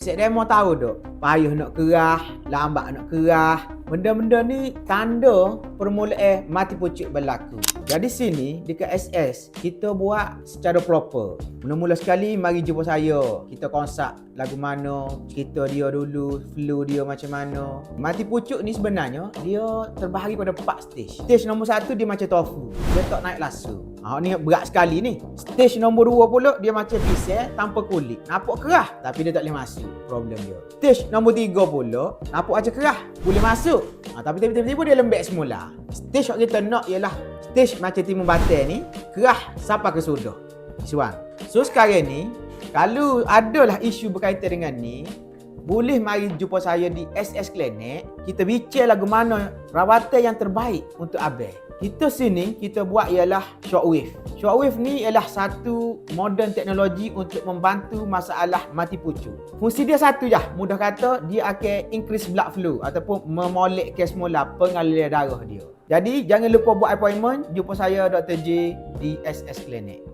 Cik demo tahu dok, payuh nak kerah, lambat nak kerah. Benda-benda ni tanda permulaan mati pucuk berlaku. Jadi sini dekat SS kita buat secara proper. Mula-mula sekali mari jumpa saya. Kita konsep lagu mana, cerita dia dulu, flow dia macam mana. Mati pucuk ni sebenarnya dia terbahagi pada 4 stage. Stage nombor 1 dia macam tofu. Dia tak naik lasu. Ni berat sekali ni. Stage nombor 2 pula dia macam pisang tanpa kulit. Nampak kerah tapi dia tak boleh masuk. Problem dia. Stage nombor 3 pula nampak macam kerah, boleh masuk. Tapi tiba-tiba dia lembek semula. Stage yang kita nak ialah stage macam timun batal ni, kerah sampai ke sudah. Isuan. So sekarang ni kalau adalah isu berkaitan dengan ni, boleh mari jumpa saya di SS Clinic. Kita bincang lagu mana rawatan yang terbaik untuk abang. Kita sini kita buat ialah shockwave. Shockwave ni ialah satu modern teknologi untuk membantu masalah mati pucuk. Fungsi dia satu je, mudah kata dia akan increase blood flow ataupun memolekkan semula pengaliran darah dia. Jadi jangan lupa buat appointment, jumpa saya Dr. J di SS Clinic.